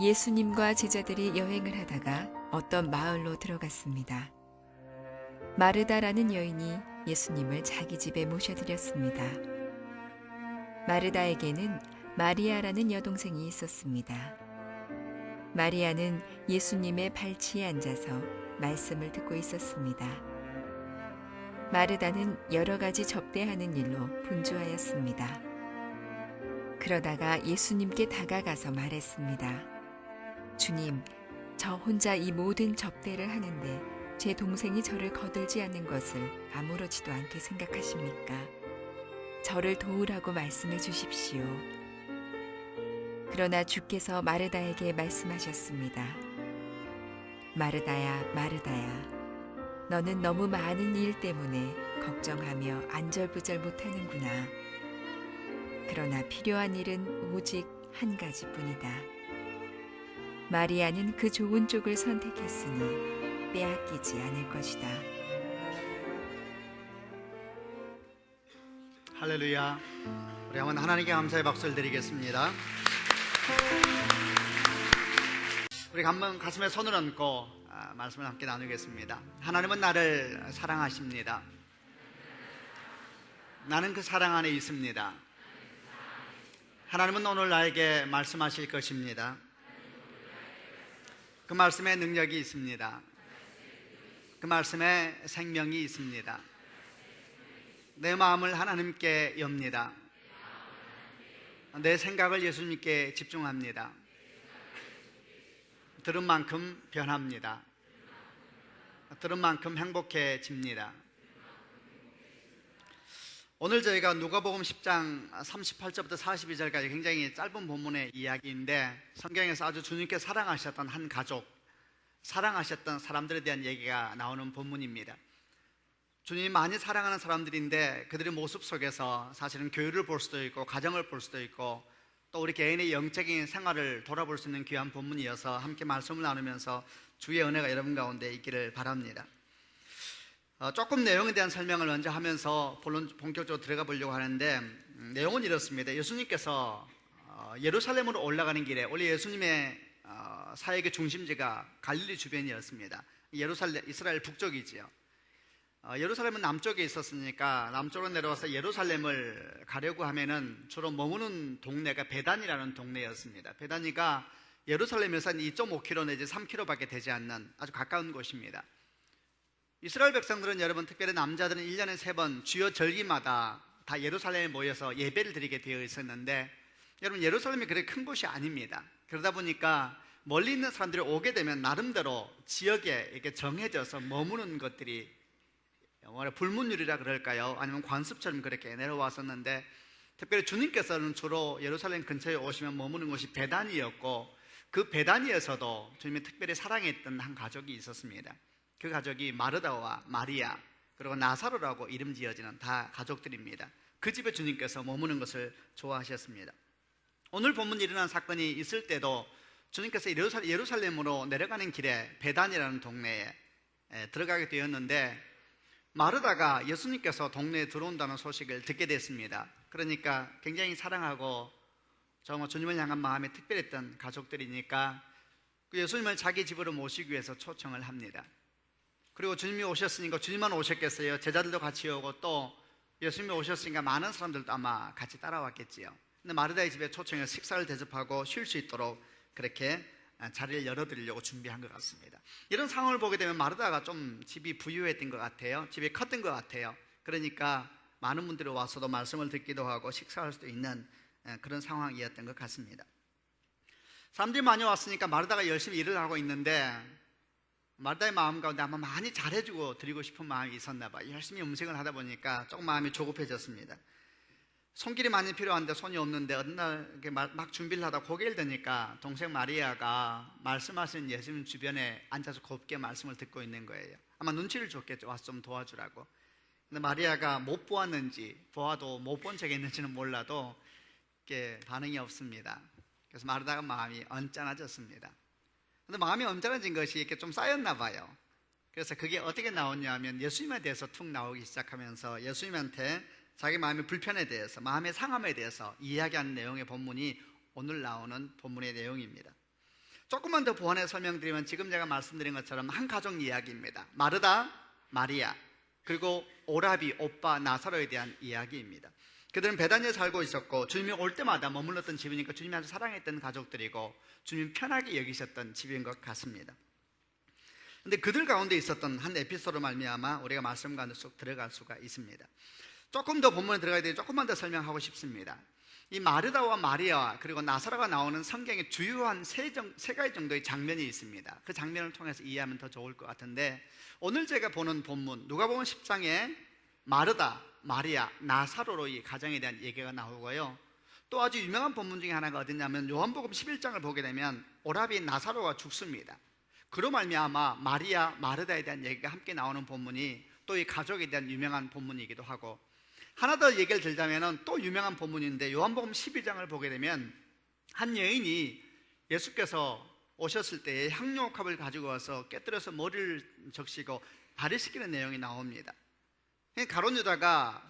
예수님과 제자들이 여행을 하다가 어떤 마을로 들어갔습니다. 마르다라는 여인이 예수님을 자기 집에 모셔드렸습니다. 마르다에게는 마리아라는 여동생이 있었습니다. 마리아는 예수님의 발치에 앉아서 말씀을 듣고 있었습니다. 마르다는 여러 가지 접대하는 일로 분주하였습니다. 그러다가 예수님께 다가가서 말했습니다. 주님, 저 혼자 이 모든 접대를 하는데 제 동생이 저를 거들지 않는 것을 아무렇지도 않게 생각하십니까? 저를 도우라고 말씀해 주십시오. 그러나 주께서 마르다에게 말씀하셨습니다. 마르다야, 마르다야. 너는 너무 많은 일 때문에 걱정하며 안절부절 못하는구나. 그러나 필요한 일은 오직 한 가지뿐이다. 마리아는 그 좋은 쪽을 선택했으니 빼앗기지 않을 것이다. 할렐루야. 우리 한번 하나님께 감사의 박수를 드리겠습니다. 우리 한번 가슴에 손을 얹고 말씀을 함께 나누겠습니다. 하나님은 나를 사랑하십니다. 나는 그 사랑 안에 있습니다. 하나님은 오늘 나에게 말씀하실 것입니다. 그 말씀에 능력이 있습니다. 그 말씀에 생명이 있습니다. 내 마음을 하나님께 엽니다. 내 생각을 예수님께 집중합니다. 들은 만큼 변합니다. 들은 만큼 행복해집니다. 오늘 저희가 누가복음 10장 38절부터 42절까지 굉장히 짧은 본문의 이야기인데, 성경에서 아주 주님께 사랑하셨던 한 가족, 사랑하셨던 사람들에 대한 얘기가 나오는 본문입니다. 주님이 많이 사랑하는 사람들인데 그들의 모습 속에서 사실은 교회를 볼 수도 있고 가정을 볼 수도 있고 또 우리 개인의 영적인 생활을 돌아볼 수 있는 귀한 본문이어서 함께 말씀을 나누면서 주의 은혜가 여러분 가운데 있기를 바랍니다. 조금 내용에 대한 설명을 먼저 하면서 본격적으로 들어가 보려고 하는데, 내용은 이렇습니다. 예수님께서 예루살렘으로 올라가는 길에, 원래 예수님의 사역의 중심지가 갈릴리 주변이었습니다. 예루살렘, 이스라엘 북쪽이지요. 예루살렘은 남쪽에 있었으니까 남쪽으로 내려와서 예루살렘을 가려고 하면은 주로 머무는 동네가 베단이라는 동네였습니다. 베단이가 예루살렘에서 2.5km 내지 3km밖에 되지 않는 아주 가까운 곳입니다. 이스라엘 백성들은, 여러분, 특별히 남자들은 1년에 3번 주요 절기마다 다 예루살렘에 모여서 예배를 드리게 되어 있었는데, 여러분, 예루살렘이 그렇게 큰 곳이 아닙니다. 그러다 보니까 멀리 있는 사람들이 오게 되면 나름대로 지역에 이렇게 정해져서 머무는 것들이 불문율이라 그럴까요? 아니면 관습처럼 그렇게 내려왔었는데, 특별히 주님께서는 주로 예루살렘 근처에 오시면 머무는 곳이 베단이었고, 그 베단이에서도 주님이 특별히 사랑했던 한 가족이 있었습니다. 그 가족이 마르다와 마리아, 그리고 나사로라고 이름 지어지는 다 가족들입니다. 그 집에 주님께서 머무는 것을 좋아하셨습니다. 오늘 본문에 일어난 사건이 있을 때도 주님께서 예루살렘으로 내려가는 길에 베단이라는 동네에 들어가게 되었는데, 마르다가 예수님께서 동네에 들어온다는 소식을 듣게 됐습니다. 그러니까 굉장히 사랑하고 정말 주님을 향한 마음이 특별했던 가족들이니까 예수님을 자기 집으로 모시기 위해서 초청을 합니다. 그리고 주님이 오셨으니까, 주님만 오셨겠어요? 제자들도 같이 오고 또 예수님이 오셨으니까 많은 사람들도 아마 같이 따라왔겠지요. 근데 마르다의 집에 초청해서 식사를 대접하고 쉴 수 있도록 그렇게 자리를 열어드리려고 준비한 것 같습니다. 이런 상황을 보게 되면 마르다가 좀 집이 부유했던 것 같아요. 집이 컸던 것 같아요. 그러니까 많은 분들이 와서도 말씀을 듣기도 하고 식사할 수도 있는 그런 상황이었던 것 같습니다. 사람들이 많이 왔으니까 마르다가 열심히 일을 하고 있는데, 마르다의 마음 가운데 아마 많이 잘해주고 드리고 싶은 마음이 있었나 봐요. 열심히 음식을 하다 보니까 조금 마음이 조급해졌습니다. 손길이 많이 필요한데 손이 없는데, 어느 날 이렇게 막 준비를 하다 고개를 드니까 동생 마리아가 말씀하신 예수님 주변에 앉아서 곱게 말씀을 듣고 있는 거예요. 아마 눈치를 줬겠죠. 와서 좀 도와주라고. 근데 마리아가 못 보았는지, 보아도 못 본 척 했는지는 몰라도 이렇게 반응이 없습니다. 그래서 마르다가 마음이 언짢아졌습니다. 근데 마음이 언짢아진 것이 이렇게 좀 쌓였나 봐요. 그래서 그게 어떻게 나오냐 하면, 예수님에 대해서 툭 나오기 시작하면서 예수님한테 자기 마음의 불편에 대해서, 마음의 상함에 대해서 이야기하는 내용의 본문이 오늘 나오는 본문의 내용입니다. 조금만 더 보완해 설명드리면 지금 제가 말씀드린 것처럼 한 가족 이야기입니다. 마르다, 마리아, 그리고 오라비, 오빠, 나사로에 대한 이야기입니다. 그들은 베다니에 살고 있었고 주님이 올 때마다 머물렀던 집이니까 주님이 아주 사랑했던 가족들이고 주님이 편하게 여기셨던 집인 것 같습니다. 그런데 그들 가운데 있었던 한 에피소드로 말미암아 우리가 말씀 가운데 쏙 들어갈 수가 있습니다. 조금 더 본문에 들어가야 되니 조금만 더 설명하고 싶습니다. 이 마르다와 마리아 그리고 나사로가 나오는 성경의 주요한 세 가지 정도의 장면이 있습니다. 그 장면을 통해서 이해하면 더 좋을 것 같은데, 오늘 제가 보는 본문 누가복음 10장에 마르다, 마리아, 나사로로 이 가정에 대한 얘기가 나오고요, 또 아주 유명한 본문 중에 하나가 어디냐면 요한복음 11장을 보게 되면 오라비 나사로가 죽습니다. 그로 말미암아 마리아, 마르다에 대한 얘기가 함께 나오는 본문이 또 이 가족에 대한 유명한 본문이기도 하고, 하나 더 얘기를 들자면 또 유명한 본문인데 요한복음 12장을 보게 되면 한 여인이 예수께서 오셨을 때에 향료옥합을 가지고 와서 깨뜨려서 머리를 적시고 발을 씻기는 내용이 나옵니다. 가룟 유다가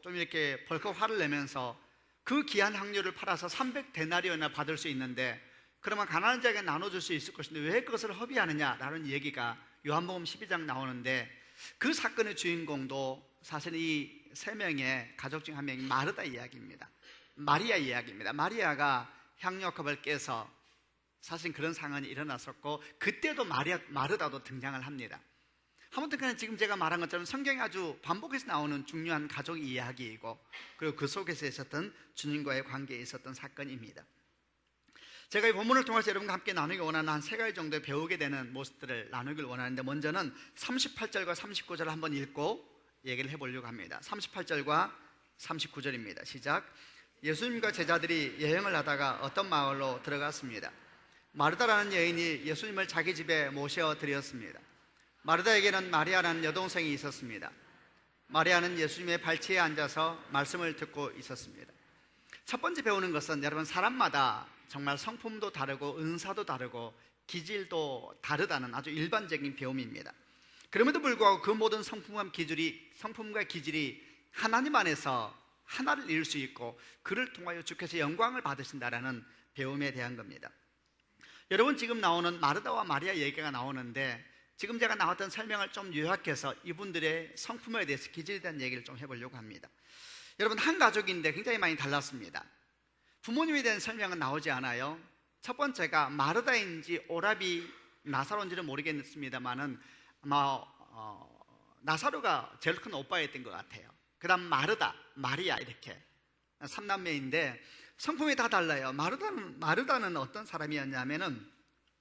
좀 이렇게 벌컥 화를 내면서 그 귀한 향료를 팔아서 300데나리온이나 받을 수 있는데 그러면 가난한 자에게 나눠줄 수 있을 것인데 왜 그것을 허비하느냐라는 얘기가 요한복음 12장 나오는데, 그 사건의 주인공도 사실 이 세 명의 가족 중 한 명이 마르다 이야기입니다. 마리아 이야기입니다. 마리아가 향료컵을 깨서 사실 그런 상황이 일어났었고, 그때도 마르다도 등장을 합니다. 아무튼 그냥 지금 제가 말한 것처럼 성경에 아주 반복해서 나오는 중요한 가족 이야기이고, 그리고 그 속에서 있었던 주님과의 관계에 있었던 사건입니다. 제가 이 본문을 통해서 여러분과 함께 나누기 원하는 한 세 가지 정도의 배우게 되는 모습들을 나누길 원하는데, 먼저는 38절과 39절을 한번 읽고 얘기를 해보려고 합니다. 38절과 39절입니다. 시작. 예수님과 제자들이 여행을 하다가 어떤 마을로 들어갔습니다. 마르다라는 여인이 예수님을 자기 집에 모셔드렸습니다. 마르다에게는 마리아라는 여동생이 있었습니다. 마리아는 예수님의 발치에 앉아서 말씀을 듣고 있었습니다. 첫 번째 배우는 것은, 여러분, 사람마다 정말 성품도 다르고 은사도 다르고 기질도 다르다는 아주 일반적인 배움입니다. 그럼에도 불구하고 그 모든 성품과 기질이 하나님 안에서 하나를 이룰 수 있고 그를 통하여 주께서 영광을 받으신다라는 배움에 대한 겁니다. 여러분, 지금 나오는 마르다와 마리아 얘기가 나오는데, 지금 제가 나왔던 설명을 좀 요약해서 이분들의 성품에 대해서, 기질에 대한 얘기를 좀 해보려고 합니다. 여러분, 한 가족인데 굉장히 많이 달랐습니다. 부모님에 대한 설명은 나오지 않아요. 첫 번째가 마르다인지 오라비, 나사로인지는 모르겠습니다만은 아마 나사로가 제일 큰 오빠였던 것 같아요. 그 다음 마르다, 마리아, 이렇게 3남매인데 성품이 다 달라요. 마르다는 어떤 사람이었냐면은,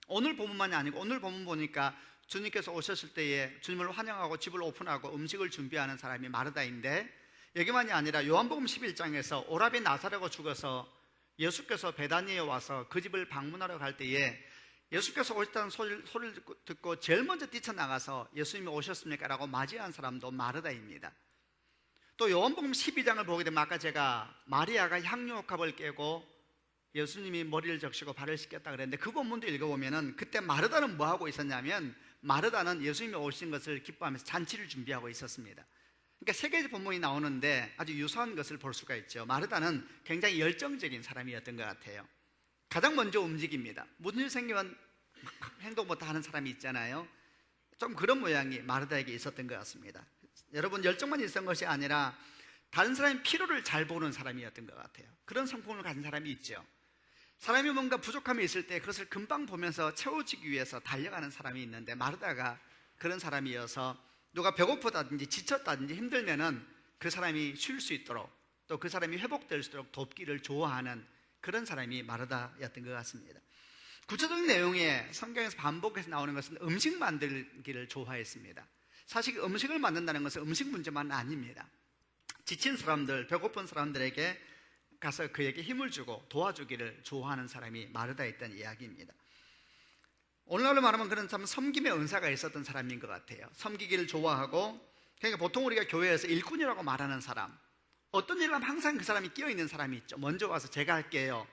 오늘 본문만이 아니고 오늘 본문 보니까 주님께서 오셨을 때에 주님을 환영하고 집을 오픈하고 음식을 준비하는 사람이 마르다인데, 여기만이 아니라 요한복음 11장에서 오라비 나사로가 죽어서 예수께서 베다니에 와서 그 집을 방문하러 갈 때에 예수께서 오셨다는 소리를 듣고 제일 먼저 뛰쳐나가서 예수님이 오셨습니까? 라고 맞이한 사람도 마르다입니다. 또 요한복음 12장을 보게 되면 아까 제가 마리아가 향료옥합을 깨고 예수님이 머리를 적시고 발을 씻겼다 그랬는데, 그 본문도 읽어보면은 그때 마르다는 뭐 하고 있었냐면, 마르다는 예수님이 오신 것을 기뻐하면서 잔치를 준비하고 있었습니다. 그러니까 세 개의 본문이 나오는데 아주 유사한 것을 볼 수가 있죠. 마르다는 굉장히 열정적인 사람이었던 것 같아요. 가장 먼저 움직입니다. 무슨 일 생기면 행동부터 하는 사람이 있잖아요. 좀 그런 모양이 마르다에게 있었던 것 같습니다. 여러분, 열정만 있었던 것이 아니라 다른 사람의 필요를 잘 보는 사람이었던 것 같아요. 그런 성품을 가진 사람이 있죠. 사람이 뭔가 부족함이 있을 때 그것을 금방 보면서 채워주기 위해서 달려가는 사람이 있는데, 마르다가 그런 사람이어서 누가 배고프다든지 지쳤다든지 힘들면은 그 사람이 쉴 수 있도록, 또 그 사람이 회복될 수 있도록 돕기를 좋아하는 그런 사람이 마르다였던 것 같습니다. 구체적인 내용에 성경에서 반복해서 나오는 것은 음식 만들기를 좋아했습니다. 사실 음식을 만든다는 것은 음식 문제만 아닙니다. 지친 사람들, 배고픈 사람들에게 가서 그에게 힘을 주고 도와주기를 좋아하는 사람이 마르다였던 이야기입니다. 오늘날로 말하면 그런 참 섬김의 은사가 있었던 사람인 것 같아요. 섬기기를 좋아하고, 그러니까 보통 우리가 교회에서 일꾼이라고 말하는 사람, 어떤 일을 하면 항상 그 사람이 끼어있는 사람이 있죠. 먼저 와서 제가 할게요.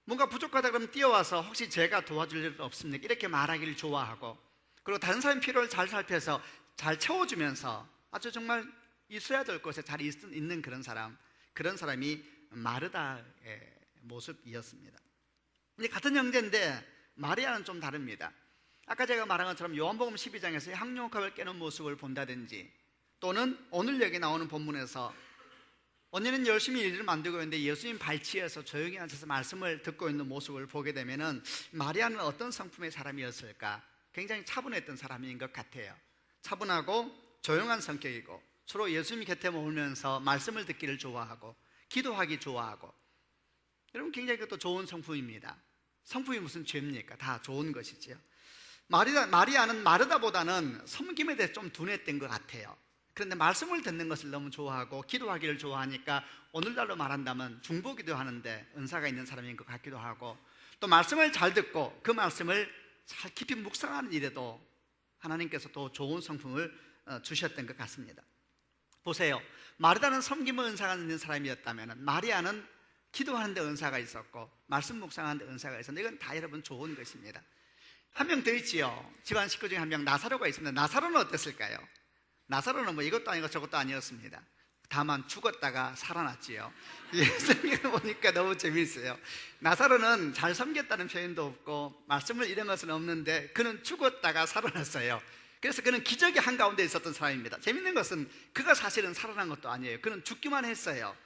뭔가 부족하다 그러면 뛰어와서 혹시 제가 도와줄 일 없습니까? 이렇게 말하기를 좋아하고, 그리고 다른 사람의 필요를 잘 살펴서 잘 채워주면서 아주 정말 있어야 될 곳에 잘 있는 그런 사람이 마르다의 모습이었습니다. 근데 같은 형제인데 마리아는 좀 다릅니다. 아까 제가 말한 것처럼 요한복음 12장에서 향유옥합을 깨는 모습을 본다든지, 또는 오늘 여기 나오는 본문에서 언니는 열심히 일을 만들고 있는데 예수님 발치에서 조용히 앉아서 말씀을 듣고 있는 모습을 보게 되면은 마리아는 어떤 성품의 사람이었을까? 굉장히 차분했던 사람인 것 같아요. 차분하고 조용한 성격이고, 주로 예수님 곁에 머물면서 말씀을 듣기를 좋아하고 기도하기 좋아하고, 여러분 굉장히 그것도 좋은 성품입니다. 성품이 무슨 죄입니까? 다 좋은 것이지요. 마리아는 마르다보다는 섬김에 대해 좀 둔했던 것 같아요. 그런데 말씀을 듣는 것을 너무 좋아하고 기도하기를 좋아하니까 오늘날로 말한다면 중보기도 하는데 은사가 있는 사람인 것 같기도 하고, 또 말씀을 잘 듣고 그 말씀을 잘 깊이 묵상하는 일에도 하나님께서 또 좋은 성품을 주셨던 것 같습니다. 보세요. 마르다는 섬김의 은사가 있는 사람이었다면 마리아는 기도하는 데 은사가 있었고 말씀 묵상하는 데 은사가 있었는데, 이건 다 여러분 좋은 것입니다. 한 명 더 있지요. 집안 식구 중에 한 명, 나사로가 있습니다. 나사로는 어땠을까요? 나사로는 뭐 이것도 아니고 저것도 아니었습니다. 다만 죽었다가 살아났지요. 예수님을 보니까 너무 재미있어요. 나사로는 잘 섬겼다는 표현도 없고 말씀을 잃은 것은 없는데 그는 죽었다가 살아났어요. 그래서 그는 기적의 한가운데 있었던 사람입니다. 재밌는 것은 그가 사실은 살아난 것도 아니에요. 그는 죽기만 했어요.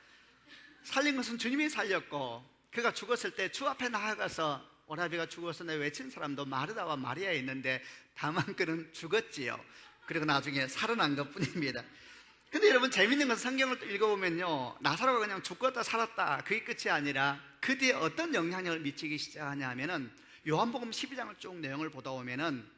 살린 것은 주님이 살렸고, 그가 죽었을 때 주 앞에 나아가서 오라비가 죽어서 내 외친 사람도 마르다와 마리아에 있는데 다만 그는 죽었지요. 그리고 나중에 살아난 것 뿐입니다. 근데 여러분 재밌는 것은 성경을 또 읽어보면요, 나사로가 그냥 죽었다 살았다 그게 끝이 아니라 그 뒤에 어떤 영향력을 미치기 시작하냐 하면은, 요한복음 12장을 쭉 내용을 보다 보면은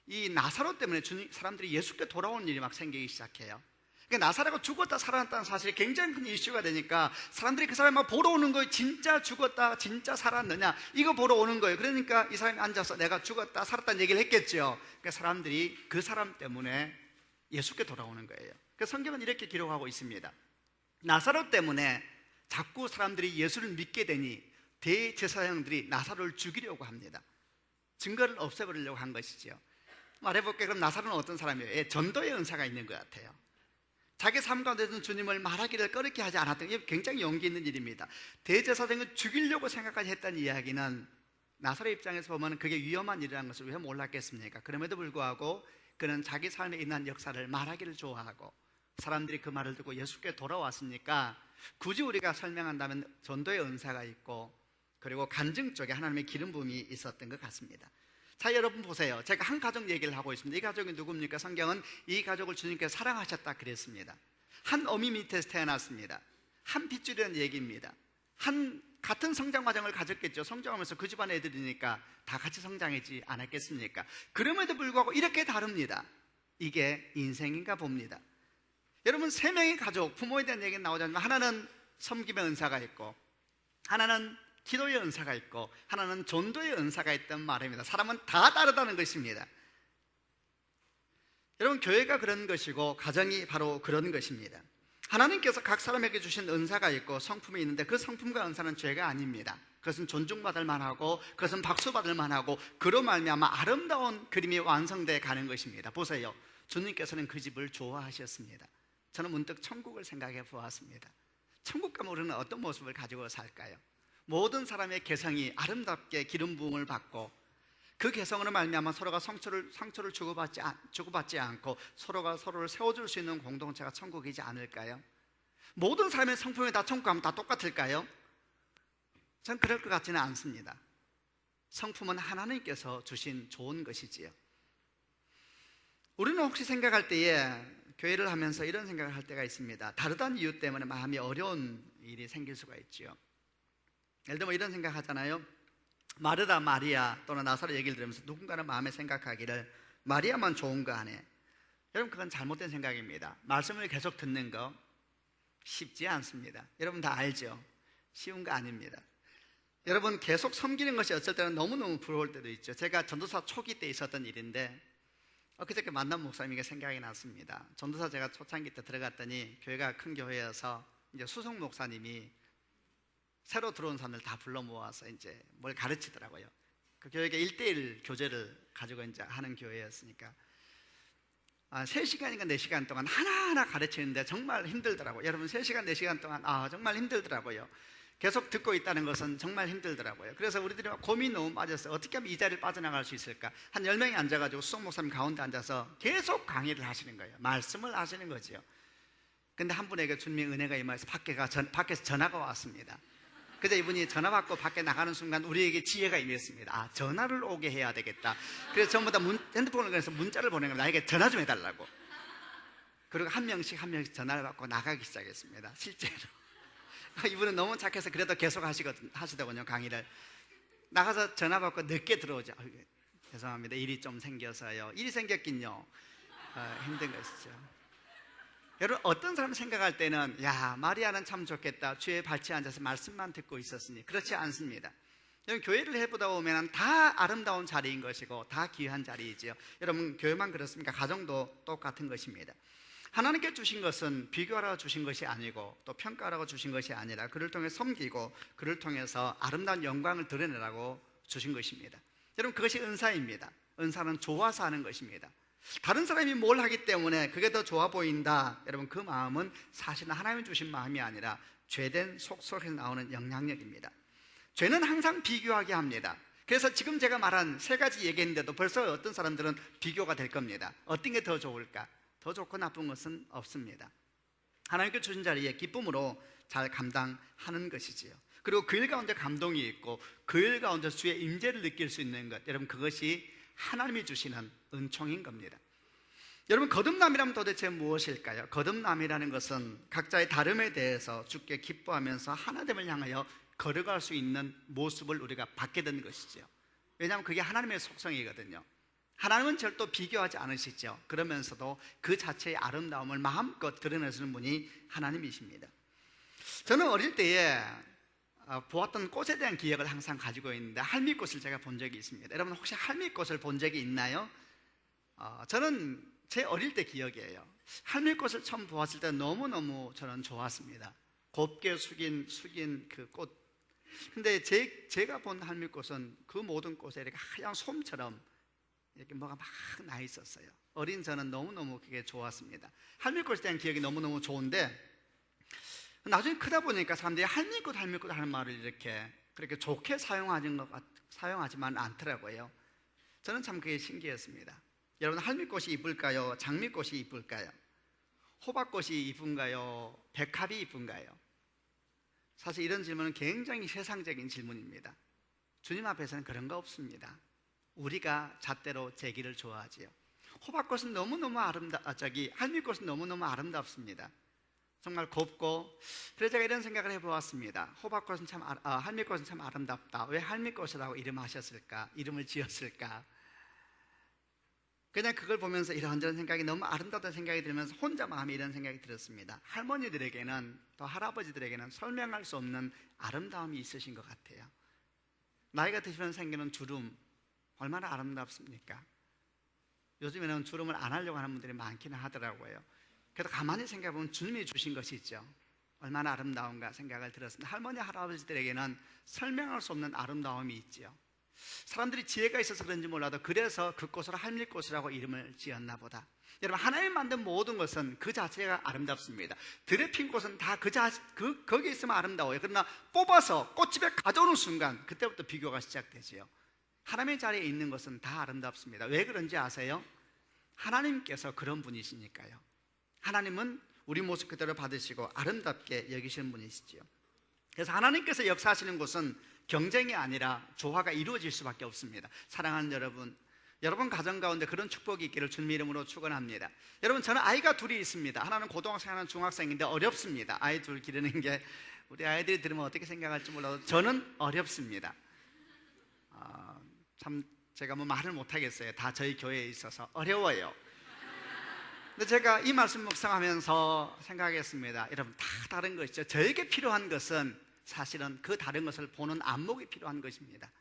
이 나사로 때문에 사람들이 예수께 돌아오는 일이 막 생기기 시작해요. 그러니까 나사로가 죽었다 살아났다는 사실이 굉장히 큰 이슈가 되니까 사람들이 그 사람을 막 보러 오는 거예요. 진짜 죽었다 진짜 살았느냐 이거 보러 오는 거예요. 그러니까 이 사람이 앉아서 내가 죽었다 살았다는 얘기를 했겠죠. 그러니까 사람들이 그 사람 때문에 예수께 돌아오는 거예요. 그래서 성경은 이렇게 기록하고 있습니다. 나사로 때문에 자꾸 사람들이 예수를 믿게 되니 대제사장들이 나사로를 죽이려고 합니다. 증거를 없애버리려고 한 것이죠. 말해볼게요. 그럼 나사로는 어떤 사람이에요? 전도의 은사가 있는 것 같아요. 자기 삶 가운데서는 주님을 말하기를 꺼리게 하지 않았던, 이게 굉장히 용기 있는 일입니다. 대제사장을 죽이려고 생각까지 했다는 이야기는 나사로 입장에서 보면 그게 위험한 일이라는 것을 왜 몰랐겠습니까? 그럼에도 불구하고 그는 자기 삶에 있는 역사를 말하기를 좋아하고 사람들이 그 말을 듣고 예수께 돌아왔으니까, 굳이 우리가 설명한다면 전도의 은사가 있고 그리고 간증 쪽에 하나님의 기름 부음이 있었던 것 같습니다. 자, 여러분 보세요. 제가 한 가족 얘기를 하고 있습니다. 이 가족이 누굽니까? 성경은 이 가족을 주님께서 사랑하셨다 그랬습니다. 한 어미 밑에서 태어났습니다. 한 핏줄이라는 얘기입니다. 같은 성장 과정을 가졌겠죠. 성장하면서 그 집안 애들이니까 다 같이 성장하지 않았겠습니까? 그럼에도 불구하고 이렇게 다릅니다. 이게 인생인가 봅니다. 여러분, 세 명의 가족, 부모에 대한 얘기는 나오자면 하나는 섬김의 은사가 있고, 하나는 기도의 은사가 있고, 하나는 전도의 은사가 있단 말입니다. 사람은 다 다르다는 것입니다. 여러분, 교회가 그런 것이고 가정이 바로 그런 것입니다. 하나님께서 각 사람에게 주신 은사가 있고 성품이 있는데 그 성품과 은사는 죄가 아닙니다. 그것은 존중받을 만하고 그것은 박수받을 만하고 그로 말미암아 아름다운 그림이 완성되어 가는 것입니다. 보세요. 주님께서는 그 집을 좋아하셨습니다. 저는 문득 천국을 생각해 보았습니다. 천국 가면 우리는 어떤 모습을 가지고 살까요? 모든 사람의 개성이 아름답게 기름 부음을 받고 그 개성으로 말미암아 서로가 상처를 주고받지 않고 서로가 서로를 세워줄 수 있는 공동체가 천국이지 않을까요? 모든 사람의 성품이 다 천국 가면 다 똑같을까요? 전 그럴 것 같지는 않습니다. 성품은 하나님께서 주신 좋은 것이지요. 우리는 혹시 생각할 때에 교회를 하면서 이런 생각을 할 때가 있습니다. 다르다는 이유 때문에 마음이 어려운 일이 생길 수가 있죠. 예를 들면 이런 생각 하잖아요. 마르다, 마리아 또는 나사로 얘기를 들으면서 누군가는 마음에 생각하기를 마리아만 좋은 거 아네. 여러분, 그건 잘못된 생각입니다. 말씀을 계속 듣는 거 쉽지 않습니다. 여러분 다 알죠? 쉬운 거 아닙니다. 여러분, 계속 섬기는 것이 어쩔 때는 너무너무 부러울 때도 있죠. 제가 전도사 초기 때 있었던 일인데 그저께 만난 목사님에게 생각이 났습니다. 전도사 제가 초창기 때 들어갔더니 교회가 큰 교회여서 이제 수석 목사님이 새로 들어온 사람들 다 불러 모아서 이제 뭘 가르치더라고요. 그 교회가 1:1 교제를 가지고 이제 하는 교회였으니까 3시간인가 4시간 동안 하나하나 가르치는데 정말 힘들더라고요. 여러분, 3시간 4시간 동안 정말 힘들더라고요. 계속 듣고 있다는 것은 정말 힘들더라고요. 그래서 우리들이 막 고민 너무 빠졌어요. 어떻게 하면 이 자리를 빠져나갈 수 있을까? 한 10명이 앉아가지고 수석 목사님 가운데 앉아서 계속 강의를 하시는 거예요. 말씀을 하시는 거죠. 근데 한 분에게 주님의 은혜가 임하여서 밖에서 전화가 왔습니다. 그래서 이분이 전화 받고 밖에 나가는 순간 우리에게 지혜가 임했습니다. 아, 전화를 오게 해야 되겠다. 그래서 전부 다 핸드폰을 그래서 문자를 보낸 거예요. 나에게 전화 좀 해달라고. 그리고 한 명씩 전화를 받고 나가기 시작했습니다. 실제로. 이분은 너무 착해서 그래도 계속 하시더군요, 강의를. 나가서 전화 받고 늦게 들어오죠. 죄송합니다. 일이 좀 생겨서요. 일이 생겼긴요. 힘든 것이죠. 여러분, 어떤 사람 생각할 때는 야, 마리아는 참 좋겠다. 주의 발치에 앉아서 말씀만 듣고 있었으니. 그렇지 않습니다. 여러분, 교회를 해보다 보면 다 아름다운 자리인 것이고 다 귀한 자리이지요. 여러분, 교회만 그렇습니까? 가정도 똑같은 것입니다. 하나님께 주신 것은 비교하라고 주신 것이 아니고 또 평가하라고 주신 것이 아니라 그를 통해 섬기고 그를 통해서 아름다운 영광을 드러내라고 주신 것입니다. 여러분, 그것이 은사입니다. 은사는 좋아서 하는 것입니다. 다른 사람이 뭘 하기 때문에 그게 더 좋아 보인다. 여러분, 그 마음은 사실은 하나님이 주신 마음이 아니라 죄된 속 속에서 나오는 영향력입니다. 죄는 항상 비교하게 합니다. 그래서 지금 제가 말한 세 가지 얘기했는데도 벌써 어떤 사람들은 비교가 될 겁니다. 어떤 게 더 좋을까? 더 좋고 나쁜 것은 없습니다. 하나님께 주신 자리에 기쁨으로 잘 감당하는 것이지요. 그리고 그 일 가운데 감동이 있고 그 일 가운데 주의 임재를 느낄 수 있는 것, 여러분, 그것이 하나님이 주시는 은총인 겁니다. 여러분, 거듭남이라면 도대체 무엇일까요? 거듭남이라는 것은 각자의 다름에 대해서 주께 기뻐하면서 하나됨을 향하여 걸어갈 수 있는 모습을 우리가 받게 된 것이죠. 왜냐하면 그게 하나님의 속성이거든요. 하나님은 절도 비교하지 않으시죠. 그러면서도 그 자체의 아름다움을 마음껏 드러내시는 분이 하나님이십니다. 저는 어릴 때에 보았던 꽃에 대한 기억을 항상 가지고 있는데 할미꽃을 제가 본 적이 있습니다. 여러분, 혹시 할미꽃을 본 적이 있나요? 저는 제 어릴 때 기억이에요. 할미꽃을 처음 보았을 때 너무너무 저는 좋았습니다. 곱게 숙인 그 꽃. 근데 제가 본 할미꽃은 그 모든 꽃에 이렇게 하얀 솜처럼 이렇게 뭐가 막 나 있었어요. 어린 저는 너무너무 그게 좋았습니다. 할미꽃에 대한 기억이 너무너무 좋은데 나중에 크다 보니까 사람들이 할미꽃 하는 말을 이렇게 그렇게 좋게 사용하지만 않더라고요. 저는 참 그게 신기했습니다. 여러분, 할미꽃이 이쁠까요? 장미꽃이 이쁠까요? 호박꽃이 이쁜가요? 백합이 이쁜가요? 사실 이런 질문은 굉장히 세상적인 질문입니다. 주님 앞에서는 그런 거 없습니다. 우리가 잣대로 제기를 좋아하지요. 호박꽃은 너무너무 할미꽃은 너무너무 아름답습니다. 정말 곱고. 그래서 제가 이런 생각을 해보았습니다. 할미꽃은 참 아름답다. 왜 할미꽃이라고 이름을 지었을까? 그냥 그걸 보면서 이런저런 생각이 너무 아름답다는 생각이 들면서 혼자 마음에 이런 생각이 들었습니다. 할머니들에게는 또 할아버지들에게는 설명할 수 없는 아름다움이 있으신 것 같아요. 나이가 드시면 생기는 주름, 얼마나 아름답습니까? 요즘에는 주름을 안 하려고 하는 분들이 많기는 하더라고요. 그래도 가만히 생각해보면 주님이 주신 것이 있죠. 얼마나 아름다운가 생각을 들었습니다. 할머니, 할아버지들에게는 설명할 수 없는 아름다움이 있죠. 사람들이 지혜가 있어서 그런지 몰라도 그래서 그 꽃으로 할미꽃이라고 이름을 지었나 보다. 여러분, 하나님 만든 모든 것은 그 자체가 아름답습니다. 들에 핀 꽃은 다 거기에 있으면 아름다워요. 그러나 뽑아서 꽃집에 가져오는 순간 그때부터 비교가 시작되지요. 하나님의 자리에 있는 것은 다 아름답습니다. 왜 그런지 아세요? 하나님께서 그런 분이시니까요. 하나님은 우리 모습 그대로 받으시고 아름답게 여기시는 분이시지요. 그래서 하나님께서 역사하시는 곳은 경쟁이 아니라 조화가 이루어질 수밖에 없습니다. 사랑하는 여러분 가정 가운데 그런 축복이 있기를 주님의 이름으로 축원합니다. 여러분, 저는 아이가 둘이 있습니다. 하나는 고등학생, 하나는 중학생인데 어렵습니다. 아이 둘 기르는 게 우리 아이들이 들으면 어떻게 생각할지 몰라도 저는 어렵습니다. 참 제가 말을 못하겠어요. 다 저희 교회에 있어서 어려워요. 근데 제가 이 말씀 묵상하면서 생각했습니다. 여러분, 다 다른 것이죠. 저에게 필요한 것은 사실은 그 다른 것을 보는 안목이 필요한 것입니다.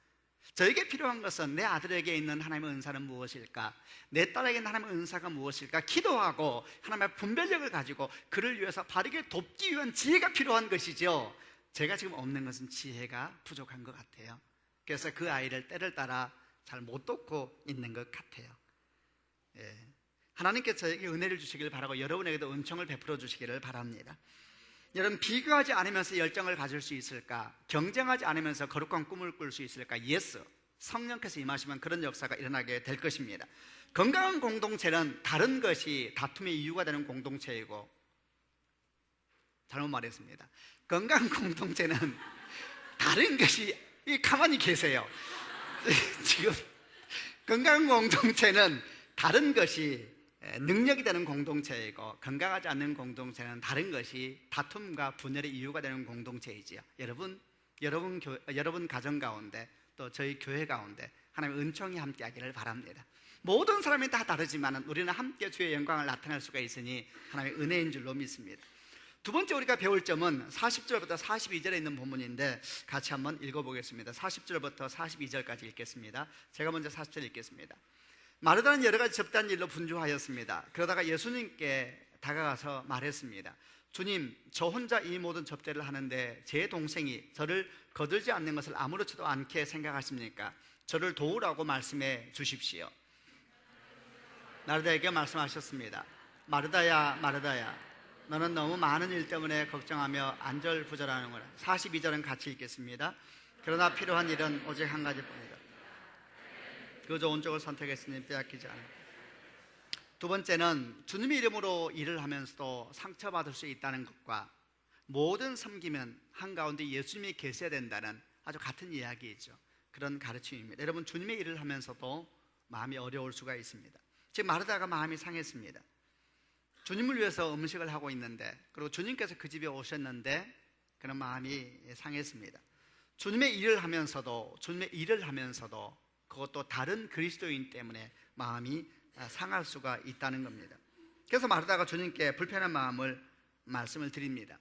저에게 필요한 것은 내 아들에게 있는 하나님의 은사는 무엇일까? 내 딸에게 있는 하나님의 은사가 무엇일까? 기도하고 하나님의 분별력을 가지고 그를 위해서 바르게 돕기 위한 지혜가 필요한 것이죠. 제가 지금 없는 것은 지혜가 부족한 것 같아요. 그래서 그 아이를 때를 따라 잘 못 돕고 있는 것 같아요. 하나님께서 저에게 은혜를 주시기를 바라고 여러분에게도 은총을 베풀어 주시기를 바랍니다. 여러분, 비교하지 않으면서 열정을 가질 수 있을까? 경쟁하지 않으면서 거룩한 꿈을 꿀 수 있을까? 예스. 성령께서 임하시면 그런 역사가 일어나게 될 것입니다. 건강한 공동체는 다른 것이 다툼의 이유가 되는 공동체이고, 잘못 말했습니다. 건강한 공동체는 다른 것이, 가만히 계세요. 지금 건강한 공동체는 다른 것이 능력이 되는 공동체이고, 건강하지 않는 공동체는 다른 것이 다툼과 분열의 이유가 되는 공동체이지요. 여러분 가정 가운데, 또 저희 교회 가운데 하나님의 은총이 함께하기를 바랍니다. 모든 사람이 다 다르지만 우리는 함께 주의 영광을 나타낼 수가 있으니 하나님의 은혜인 줄로 믿습니다. 두 번째 우리가 배울 점은 40절부터 42절에 있는 본문인데, 같이 한번 읽어보겠습니다. 40절부터 42절까지 읽겠습니다. 제가 먼저 40절 읽겠습니다. 마르다는 여러 가지 접대한 일로 분주하였습니다. 그러다가 예수님께 다가가서 말했습니다. 주님, 저 혼자 이 모든 접대를 하는데 제 동생이 저를 거들지 않는 것을 아무렇지도 않게 생각하십니까? 저를 도우라고 말씀해 주십시오. 마르다에게 말씀하셨습니다. 마르다야, 마르다야, 너는 너무 많은 일 때문에 걱정하며 안절부절하는구나. 42절은 같이 읽겠습니다. 그러나 필요한 일은 오직 한 가지뿐이다. 그 좋은 쪽을 선택했으니 빼앗기지 않아. 두 번째는 주님의 이름으로 일을 하면서도 상처받을 수 있다는 것과 모든 섬기면 한가운데 예수님이 계셔야 된다는 아주 같은 이야기이죠. 그런 가르침입니다. 여러분, 주님의 일을 하면서도 마음이 어려울 수가 있습니다. 지금 마르다가 마음이 상했습니다. 주님을 위해서 음식을 하고 있는데, 그리고 주님께서 그 집에 오셨는데 그런 마음이 상했습니다. 주님의 일을 하면서도 그것도 다른 그리스도인 때문에 마음이 상할 수가 있다는 겁니다. 그래서 마르다가 주님께 불편한 말씀을 드립니다.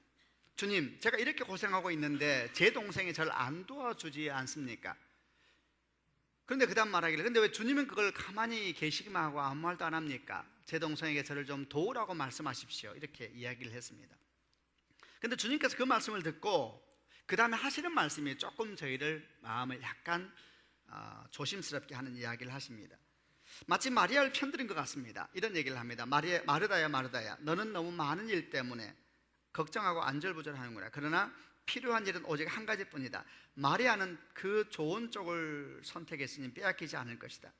주님, 제가 이렇게 고생하고 있는데 제 동생이 저를 안 도와주지 않습니까? 그런데 그 다음 말하기를, 근데 왜 주님은 그걸 가만히 계시기만 하고 아무 말도 안 합니까? 제 동생에게 저를 좀 도우라고 말씀하십시오. 이렇게 이야기를 했습니다. 그런데 주님께서 그 말씀을 듣고 그 다음에 하시는 말씀이 조금 저희를 마음을 약간 조심스럽게 하는 이야기를 하십니다. 마치 마리아를 편들인 것 같습니다. 이런 얘기를 합니다. 마르다야, 마르다야, 너는 너무 많은 일 때문에 걱정하고 안절부절하는구나. 그러나 필요한 일은 오직 한 가지뿐이다. 마리아는 그 좋은 쪽을 선택했으니 빼앗기지 않을 것이다.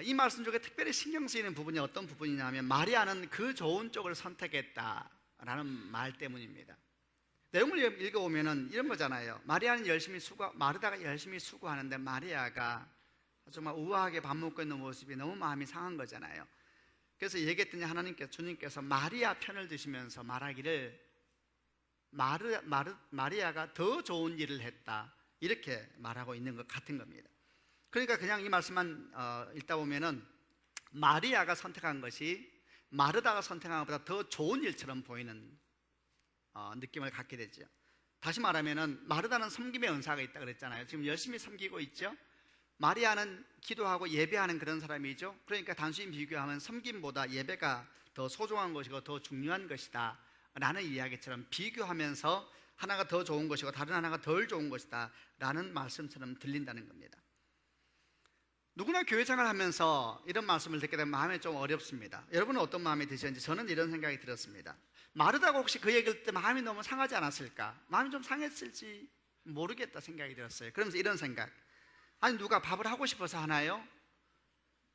이 말씀 중에 특별히 신경 쓰이는 부분이 어떤 부분이냐면, 마리아는 그 좋은 쪽을 선택했다라는 말 때문입니다. 내용을 읽어보면 이런 거잖아요. 마르다가 열심히 수고하는데 마리아가 정말 우아하게 밥 먹고 있는 모습이 너무 마음이 상한 거잖아요. 그래서 얘기했더니 주님께서 마리아 편을 드시면서 말하기를, 마리아가 더 좋은 일을 했다, 이렇게 말하고 있는 것 같은 겁니다. 그러니까 그냥 이 말씀만 읽다 보면은 마리아가 선택한 것이 마르다가 선택한 것보다 더 좋은 일처럼 보이는 느낌을 갖게 되죠. 다시 말하면은 마르다는 섬김의 은사가 있다 그랬잖아요. 지금 열심히 섬기고 있죠. 마리아는 기도하고 예배하는 그런 사람이죠. 그러니까 단순히 비교하면 섬김보다 예배가 더 소중한 것이고 더 중요한 것이다 라는 이야기처럼, 비교하면서 하나가 더 좋은 것이고 다른 하나가 덜 좋은 것이다 라는 말씀처럼 들린다는 겁니다. 누구나 교회 생활하면서 이런 말씀을 듣게 되면 마음이 좀 어렵습니다. 여러분은 어떤 마음이 드시는지 저는 이런 생각이 들었습니다. 마르다가 혹시 그 얘기를 듣때 마음이 너무 상하지 않았을까? 마음이 좀 상했을지 모르겠다 생각이 들었어요. 그러면서 이런 생각, 아니 누가 밥을 하고 싶어서 하나요?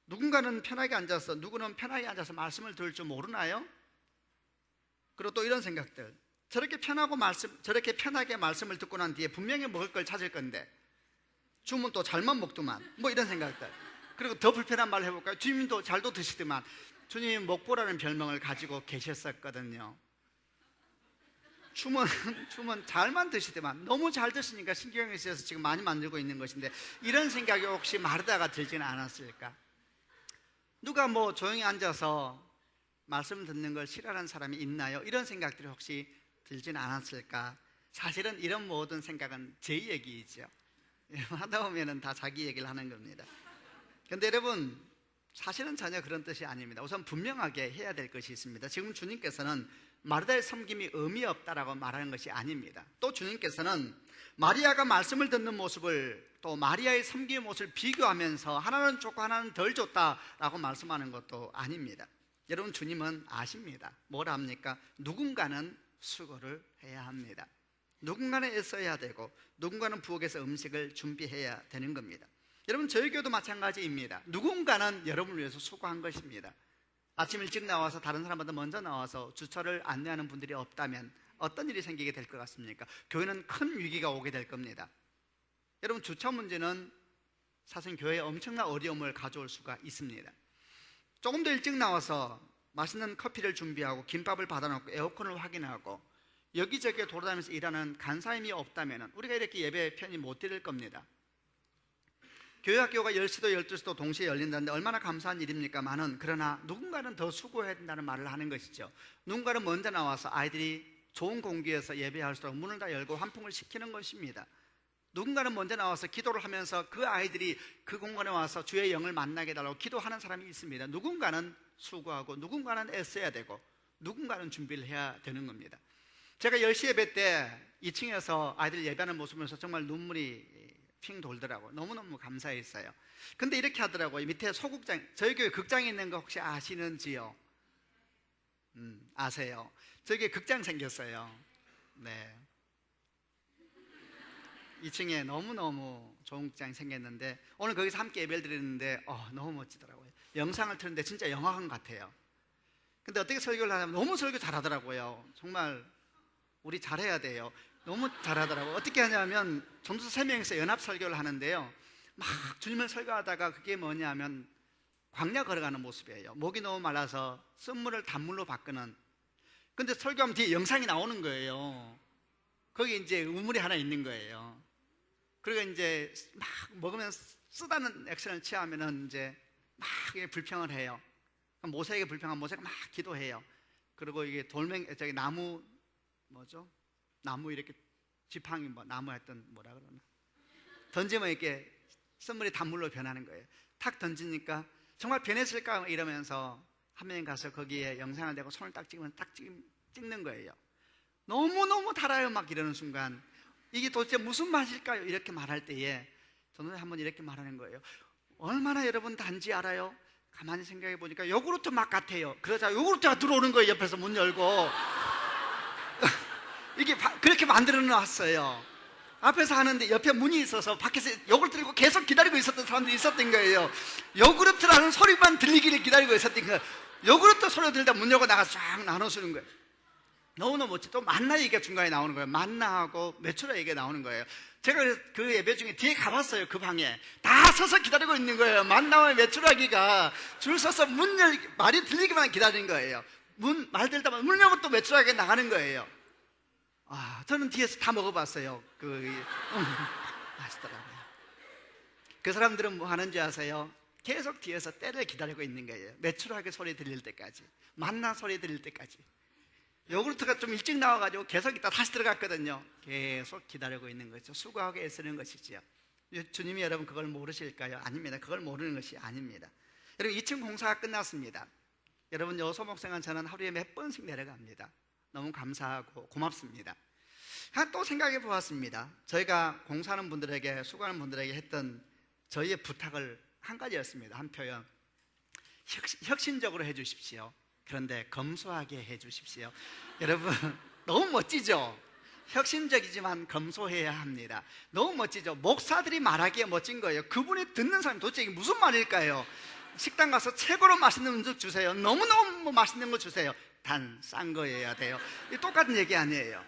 누군가는 편하게 앉아서, 누구는 편하게 앉아서 말씀을 들을 줄 모르나요? 그리고 또 이런 생각들, 저렇게 편하게 말씀을 듣고 난 뒤에 분명히 먹을 걸 찾을 건데 주면 또 잘만 먹더만, 뭐 이런 생각들. 그리고 더 불편한 말을 해볼까요? 주님도 잘도 드시더만. 주님이 먹보라는 별명을 가지고 계셨었거든요. 주면 잘만 드시더만, 너무 잘 드시니까 신경이 쓰여서 지금 많이 만들고 있는 것인데, 이런 생각이 혹시 마르다가 들지는 않았을까? 누가 뭐 조용히 앉아서 말씀 듣는 걸 싫어하는 사람이 있나요? 이런 생각들이 혹시 들지는 않았을까? 사실은 이런 모든 생각은 제 얘기이죠. 하다 보면 다 자기 얘기를 하는 겁니다. 그런데 여러분, 사실은 전혀 그런 뜻이 아닙니다. 우선 분명하게 해야 될 것이 있습니다. 지금 주님께서는 마르다의 섬김이 의미 없다라고 말하는 것이 아닙니다. 또 주님께서는 마리아가 말씀을 듣는 모습을, 또 마리아의 섬김의 모습을 비교하면서 하나는 좋고 하나는 덜 좋다라고 말씀하는 것도 아닙니다. 여러분, 주님은 아십니다. 뭘 합니까? 누군가는 수고를 해야 합니다. 누군가는 애써야 되고 누군가는 부엌에서 음식을 준비해야 되는 겁니다. 여러분, 저희 교회도 마찬가지입니다. 누군가는 여러분을 위해서 수고한 것입니다. 아침 일찍 나와서 다른 사람보다 먼저 나와서 주차를 안내하는 분들이 없다면 어떤 일이 생기게 될 것 같습니까? 교회는 큰 위기가 오게 될 겁니다. 여러분, 주차 문제는 사실 교회에 엄청난 어려움을 가져올 수가 있습니다. 조금 더 일찍 나와서 맛있는 커피를 준비하고 김밥을 받아놓고 에어컨을 확인하고 여기저기 돌아다니면서 일하는 간사님이 없다면 우리가 이렇게 예배 편히 못 드릴 겁니다. 교회 학교가 10시도 12시도 동시에 열린다는데 얼마나 감사한 일입니까만은, 그러나 누군가는 더 수고해야 된다는 말을 하는 것이죠. 누군가는 먼저 나와서 아이들이 좋은 공기에서 예배할 수 있도록 문을 다 열고 환풍을 시키는 것입니다. 누군가는 먼저 나와서 기도를 하면서 그 아이들이 그 공간에 와서 주의 영을 만나게 해달라고 기도하는 사람이 있습니다. 누군가는 수고하고 누군가는 애써야 되고 누군가는 준비를 해야 되는 겁니다. 제가 10시 예배 때 2층에서 아이들 예배하는 모습을 보면서 정말 눈물이 핑 돌더라고요. 너무너무 감사했어요. 근데 이렇게 하더라고요. 밑에 소극장, 저희 교회 극장이 있는 거 혹시 아시는지요? 아세요? 저희 교회 극장 생겼어요. 네, 2층에 너무너무 좋은 극장이 생겼는데 오늘 거기서 함께 예배를 드렸는데 너무 멋지더라고요. 영상을 틀는데 진짜 영화관 같아요. 근데 어떻게 설교를 하냐면 너무 설교 잘하더라고요. 정말 우리 잘해야 돼요. 너무 잘하더라고요. 어떻게 하냐면 전도사 3명이서 연합 설교를 하는데요, 막 주님을 설교하다가 그게 뭐냐면 광야 걸어가는 모습이에요. 목이 너무 말라서 쓴물을 단물로 바꾸는. 근데 설교하면 뒤에 영상이 나오는 거예요. 거기 이제 우물이 하나 있는 거예요. 그리고 이제 막 먹으면 쓰다는 액션을 취하면은 이제 막 불평을 해요. 모세에게 불평한 모세가 막 기도해요. 그리고 이게 저기 나무 뭐죠? 나무 이렇게 지팡이 나무 했던 뭐라 그러나 던지면 이렇게 선물이 단물로 변하는 거예요. 탁 던지니까 정말 변했을까 이러면서 한 명이 가서 거기에 영상을 대고 손을 딱 찍으면 딱 찍는 거예요. 너무너무 달아요. 막 이러는 순간 이게 도대체 무슨 맛일까요? 이렇게 말할 때에 저는 한번 이렇게 말하는 거예요. 얼마나 여러분 단지 알아요? 가만히 생각해 보니까 요구르트 맛 같아요. 그러자 요구르트가 들어오는 거예요. 옆에서 문 열고 이게 그렇게 만들어 놨어요. 앞에서 하는데 옆에 문이 있어서 밖에서 요구르트 들고 계속 기다리고 있었던 사람들이 있었던 거예요. 요구르트라는 소리만 들리기를 기다리고 있었던 거예요. 요구르트 소리 들다 문 열고 나가서 쫙 나눠주는 거예요. 너무너무 멋지. 또 만나 얘기가 중간에 나오는 거예요. 만나하고 메추라 얘기가 나오는 거예요. 제가 그 예배 중에 뒤에 가봤어요. 그 방에 다 서서 기다리고 있는 거예요. 만나와 메추라기가 줄 서서 말이 들리기만 기다리는 거예요. 말 들다 보면 문 열고 또 메추라기가 나가는 거예요. 저는 뒤에서 다 먹어봤어요. 맛있더라고요. 그 사람들은 뭐 하는지 아세요? 계속 뒤에서 때를 기다리고 있는 거예요. 메추라기 소리 들릴 때까지, 만나 소리 들릴 때까지. 요구르트가 좀 일찍 나와가지고 계속 있다 다시 들어갔거든요. 계속 기다리고 있는 거죠. 수고하고 애쓰는 것이지요. 주님이 여러분 그걸 모르실까요? 아닙니다. 그걸 모르는 것이 아닙니다. 여러분 2층 공사가 끝났습니다. 여러분 여소목생은 저는 하루에 몇 번씩 내려갑니다. 너무 감사하고 고맙습니다. 또 생각해 보았습니다. 저희가 공사하는 분들에게, 수고하는 분들에게 했던 저희의 부탁을 한 가지였습니다. 한 표현, 혁신적으로 해 주십시오. 그런데 검소하게 해 주십시오. 여러분 너무 멋지죠? 혁신적이지만 검소해야 합니다. 너무 멋지죠? 목사들이 말하기에 멋진 거예요. 그분이 듣는 사람이 도대체 이게 무슨 말일까요? 식당 가서 최고로 맛있는 음식 주세요. 너무너무 맛있는 거 주세요. 단 싼 거여야 돼요. 똑같은 얘기 아니에요.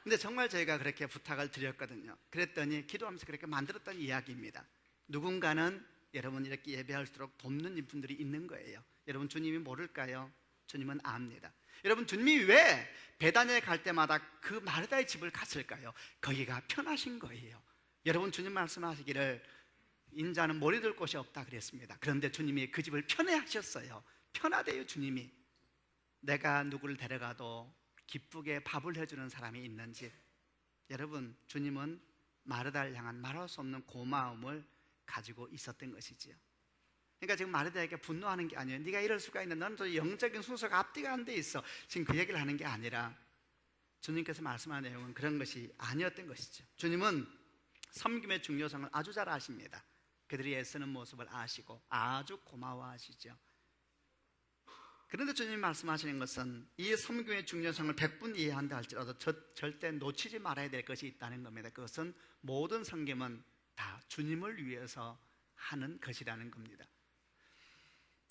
근데 정말 저희가 그렇게 부탁을 드렸거든요. 그랬더니 기도하면서 그렇게 만들었던 이야기입니다. 누군가는 여러분 이렇게 예배할수록 돕는 분들이 있는 거예요. 여러분 주님이 모를까요? 주님은 압니다. 여러분 주님이 왜 베다니에 갈 때마다 그 마르다의 집을 갔을까요? 거기가 편하신 거예요. 여러분 주님 말씀하시기를 인자는 머리 둘 곳이 없다 그랬습니다. 그런데 주님이 그 집을 편해 하셨어요. 편하대요. 주님이 내가 누구를 데려가도 기쁘게 밥을 해주는 사람이 있는 집. 여러분 주님은 마르다를 향한 말할 수 없는 고마움을 가지고 있었던 것이지요. 그러니까 지금 마르다에게 분노하는 게 아니에요. 네가 이럴 수가 있는, 너는 또 영적인 순서가 앞뒤가 안 돼 있어. 지금 그 얘기를 하는 게 아니라 주님께서 말씀하는 내용은 그런 것이 아니었던 것이죠. 주님은 섬김의 중요성을 아주 잘 아십니다. 그들이 애쓰는 모습을 아시고 아주 고마워하시죠. 그런데 주님이 말씀하시는 것은 이 섬김의 중요성을 100분 이해한다 할지라도 절대 놓치지 말아야 될 것이 있다는 겁니다. 그것은 모든 섬김은 다 주님을 위해서 하는 것이라는 겁니다.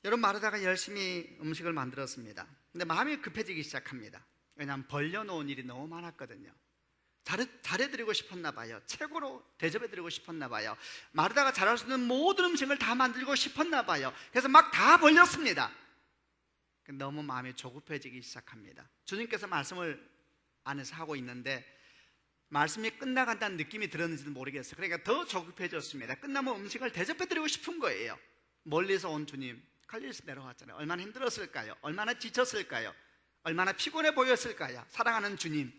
여러분, 마르다가 열심히 음식을 만들었습니다. 근데 마음이 급해지기 시작합니다. 왜냐하면 벌려놓은 일이 너무 많았거든요. 잘해드리고 싶었나 봐요. 최고로 대접해드리고 싶었나 봐요. 마르다가 잘할 수 있는 모든 음식을 다 만들고 싶었나 봐요. 그래서 막 다 벌렸습니다. 너무 마음이 조급해지기 시작합니다. 주님께서 말씀을 안에서 하고 있는데 말씀이 끝나간다는 느낌이 들었는지도 모르겠어요. 그러니까 더 조급해졌습니다. 끝나면 음식을 대접해드리고 싶은 거예요. 멀리서 온 주님, 갈릴리에서 내려왔잖아요. 얼마나 힘들었을까요? 얼마나 지쳤을까요? 얼마나 피곤해 보였을까요? 사랑하는 주님,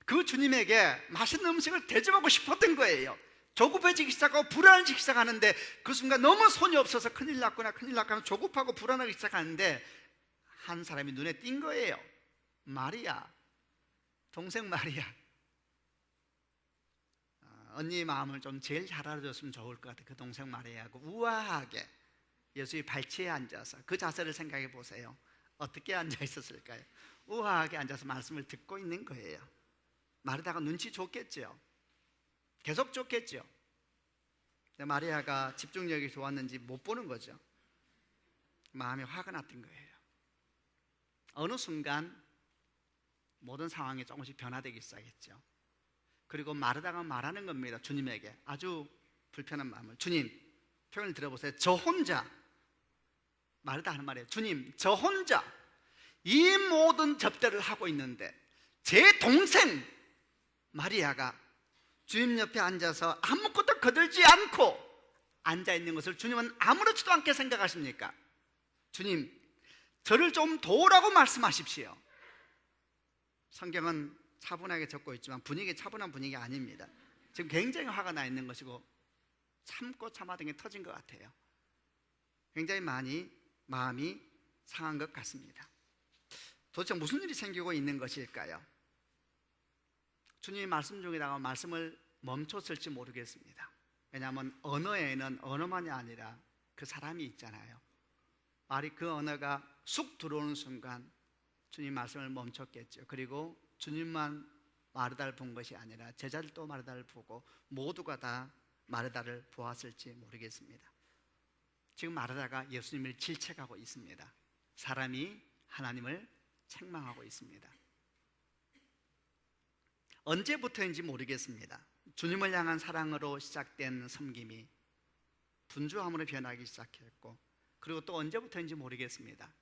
그 주님에게 맛있는 음식을 대접하고 싶었던 거예요. 조급해지기 시작하고 불안해지기 시작하는데 그 순간 너무 손이 없어서 큰일 났구나 조급하고 불안하기 시작하는데 한 사람이 눈에 띈 거예요. 마리아, 동생 마리아. 언니 마음을 좀 제일 잘 알아줬으면 좋을 것 같아요. 그 동생 마리아하고 우아하게 예수의 발치에 앉아서 그 자세를 생각해 보세요. 어떻게 앉아 있었을까요? 우아하게 앉아서 말씀을 듣고 있는 거예요. 마르다가 눈치 줬겠죠. 계속 줬겠죠. 근데 마리아가 집중력이 좋았는지 못 보는 거죠. 마음이 화가 났던 거예요. 어느 순간 모든 상황이 조금씩 변화되기 시작했죠. 그리고 마르다가 말하는 겁니다. 주님에게 아주 불편한 마음을. 주님, 표현을 들어보세요. 저 혼자, 마르다 하는 말이에요. 주님, 저 혼자 이 모든 접대를 하고 있는데 제 동생 마리아가 주님 옆에 앉아서 아무것도 거들지 않고 앉아있는 것을 주님은 아무렇지도 않게 생각하십니까? 주님, 저를 좀 도우라고 말씀하십시오. 성경은 차분하게 적고 있지만 차분한 분위기 아닙니다. 지금 굉장히 화가 나 있는 것이고 참고 참아던 게 터진 것 같아요. 굉장히 많이 마음이 상한 것 같습니다. 도대체 무슨 일이 생기고 있는 것일까요? 주님이 말씀 중에다가 말씀을 멈췄을지 모르겠습니다. 왜냐하면 언어에는 언어만이 아니라 그 사람이 있잖아요. 말이 그 언어가 쑥 들어오는 순간 주님 말씀을 멈췄겠죠. 그리고 주님만 마르다를 본 것이 아니라 제자들도 마르다를 보고 모두가 다 마르다를 보았을지 모르겠습니다. 지금 마르다가 예수님을 질책하고 있습니다. 사람이 하나님을 책망하고 있습니다. 언제부터인지 모르겠습니다. 주님을 향한 사랑으로 시작된 섬김이 분주함으로 변하기 시작했고, 그리고 또 언제부터인지 모르겠습니다.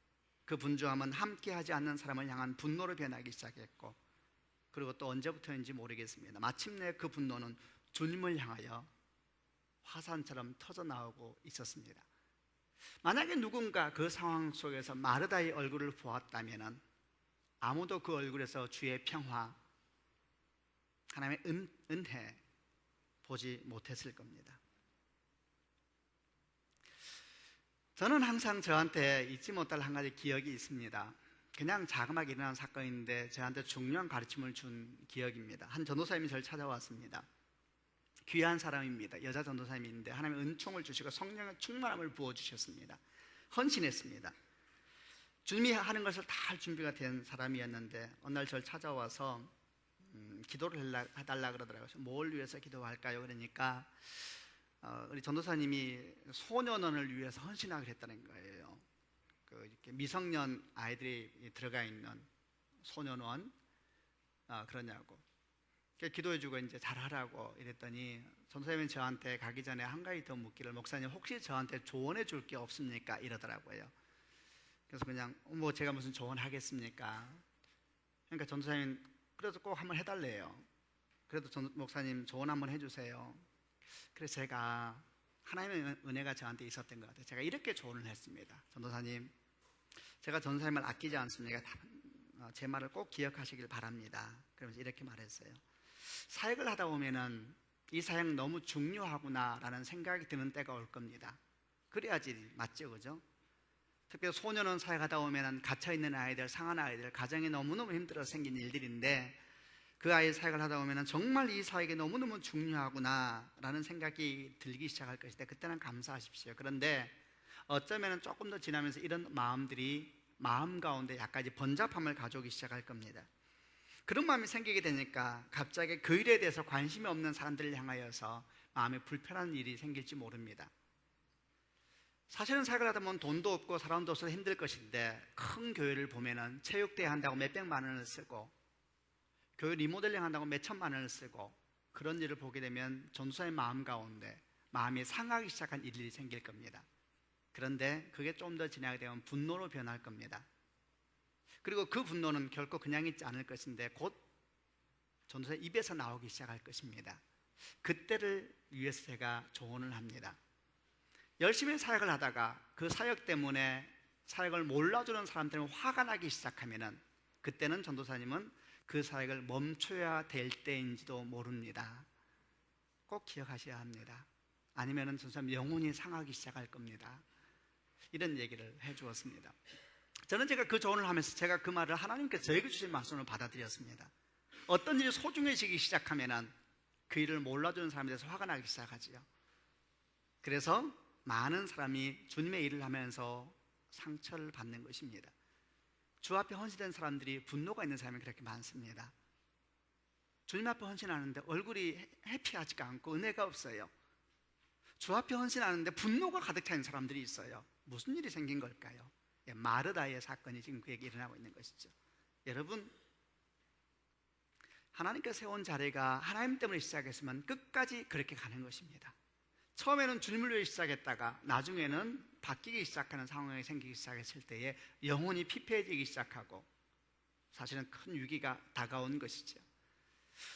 그 분주함은 함께하지 않는 사람을 향한 분노로 변하기 시작했고, 그리고 또 언제부터인지 모르겠습니다. 마침내 그 분노는 주님을 향하여 화산처럼 터져나오고 있었습니다. 만약에 누군가 그 상황 속에서 마르다의 얼굴을 보았다면 아무도 그 얼굴에서 주의 평화, 하나님의 은혜 보지 못했을 겁니다. 저는 항상 저한테 잊지 못할 한 가지 기억이 있습니다. 그냥 자그마하게 일어난 사건인데 저한테 중요한 가르침을 준 기억입니다. 한 전도사님이 저를 찾아왔습니다. 귀한 사람입니다. 여자 전도사님인데 하나님의 은총을 주시고 성령의 충만함을 부어주셨습니다. 헌신했습니다. 주님이 하는 것을 다 할 준비가 된 사람이었는데 어느 날 저를 찾아와서 기도를 해달라 그러더라고요. 뭘 위해서 기도할까요? 그러니까 우리 전도사님이 소년원을 위해서 헌신하기로 했다는 거예요. 이렇게 미성년 아이들이 들어가 있는 소년원 그러냐고. 기도해주고 이제 잘하라고 이랬더니 전도사님이 저한테 가기 전에 한 가지 더 묻기를, 목사님 혹시 저한테 조언해 줄 게 없습니까? 이러더라고요. 그래서 그냥 제가 무슨 조언하겠습니까? 그러니까 전도사님 그래도 꼭 한번 해달래요. 그래도 목사님 조언 한번 해주세요. 그래서 제가 하나님의 은혜가 저한테 있었던 것 같아요. 제가 이렇게 조언을 했습니다. 전도사님, 제가 전도사님을 아끼지 않습니까? 제 말을 꼭 기억하시길 바랍니다. 그러면서 이렇게 말했어요. 사역을 하다 보면은 이 사역 너무 중요하구나라는 생각이 드는 때가 올 겁니다. 그래야지 맞죠, 그죠? 특히 소년원 사역하다 보면은 갇혀있는 아이들, 상한 아이들, 가정이 너무너무 힘들어서 생긴 일들인데 그 아이 사역을 하다 보면은 정말 이 사역이 너무너무 중요하구나라는 생각이 들기 시작할 것이다. 그때는 감사하십시오. 그런데 어쩌면은 조금 더 지나면서 이런 마음들이 마음 가운데 약간 번잡함을 가져오기 시작할 겁니다. 그런 마음이 생기게 되니까 갑자기 그 일에 대해서 관심이 없는 사람들을 향하여서 마음에 불편한 일이 생길지 모릅니다. 사실은 사역을 하다 보면 돈도 없고 사람도 없어서 힘들 것인데, 큰 교회를 보면은 체육대회 한다고 몇백만 원을 쓰고 교회 리모델링 한다고 몇천만 원을 쓰고, 그런 일을 보게 되면 전도사의 마음 가운데 마음이 상하기 시작한 일이 생길 겁니다. 그런데 그게 좀 더 지나게 되면 분노로 변할 겁니다. 그리고 그 분노는 결코 그냥 있지 않을 것인데 곧 전도사의 입에서 나오기 시작할 것입니다. 그때를 위해서 제가 조언을 합니다. 열심히 사역을 하다가 그 사역 때문에 사역을 몰라주는 사람 때문에 화가 나기 시작하면은, 그때는 전도사님은 그 사역을 멈춰야 될 때인지도 모릅니다. 꼭 기억하셔야 합니다. 아니면은 전도사님 영혼이 상하기 시작할 겁니다. 이런 얘기를 해 주었습니다. 저는 제가 그 조언을 하면서 제가 그 말을 하나님께서 저에게 주신 말씀으로 받아들였습니다. 어떤 일이 소중해지기 시작하면은 그 일을 몰라주는 사람에 대해서 화가 나기 시작하지요. 그래서 많은 사람이 주님의 일을 하면서 상처를 받는 것입니다. 주 앞에 헌신된 사람들이 분노가 있는 사람이 그렇게 많습니다. 주님 앞에 헌신하는데 얼굴이 해피하지가 않고 은혜가 없어요. 주 앞에 헌신하는데 분노가 가득 차 있는 사람들이 있어요. 무슨 일이 생긴 걸까요? 마르다의 사건이 지금 그에게 일어나고 있는 것이죠. 여러분, 하나님께서 세운 자리가 하나님 때문에 시작했으면 끝까지 그렇게 가는 것입니다. 처음에는 주님을 위해 시작했다가 나중에는 바뀌기 시작하는 상황이 생기기 시작했을 때에 영혼이 피폐해지기 시작하고 사실은 큰 위기가 다가온 것이죠.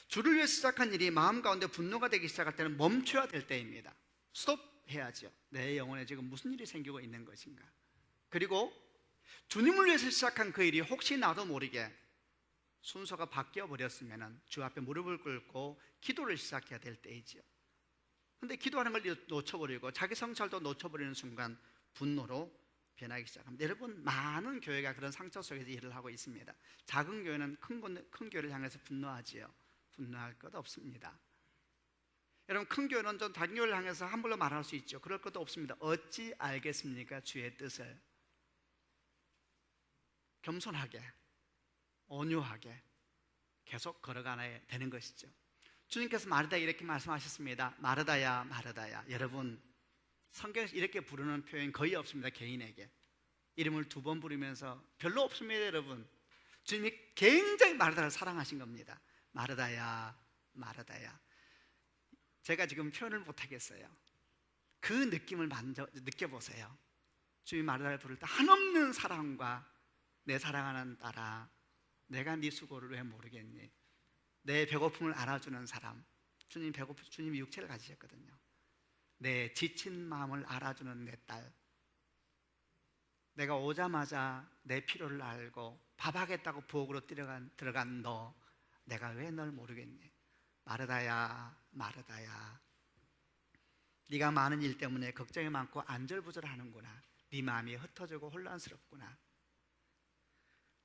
주를 위해 시작한 일이 마음 가운데 분노가 되기 시작할 때는 멈춰야 될 때입니다. 스톱해야죠. 내 영혼에 지금 무슨 일이 생기고 있는 것인가. 그리고 주님을 위해서 시작한 그 일이 혹시 나도 모르게 순서가 바뀌어 버렸으면 주 앞에 무릎을 꿇고 기도를 시작해야 될 때이지요. 그런데 기도하는 걸 놓쳐버리고 자기 성찰도 놓쳐버리는 순간 분노로 변하기 시작합니다. 여러분, 많은 교회가 그런 상처 속에서 일을 하고 있습니다. 작은 교회는 큰 교회를 향해서 분노하지요. 분노할 것 없습니다. 여러분, 큰 교회는 좀 다른 교회를 향해서 함부로 말할 수 있죠. 그럴 것도 없습니다. 어찌 알겠습니까? 주의 뜻을. 겸손하게, 온유하게 계속 걸어가야 되는 것이죠. 주님께서 마르다에 이렇게 말씀하셨습니다. 마르다야, 마르다야. 여러분, 성경에서 이렇게 부르는 표현이 거의 없습니다. 개인에게 이름을 2번 부르면서 별로 없습니다. 여러분, 주님이 굉장히 마르다를 사랑하신 겁니다. 마르다야, 마르다야. 제가 지금 표현을 못하겠어요. 그 느낌을 느껴보세요. 주님이 마르다를 부를 때 한없는 사랑과 내 사랑하는 딸아, 내가 네 수고를 왜 모르겠니? 내 배고픔을 알아주는 사람. 주님이 육체를 가지셨거든요. 내 지친 마음을 알아주는 내 딸. 내가 오자마자 내 필요를 알고 밥하겠다고 부엌으로 들어간 너, 내가 왜 널 모르겠니? 마르다야, 마르다야. 네가 많은 일 때문에 걱정이 많고 안절부절하는구나. 네 마음이 흩어지고 혼란스럽구나.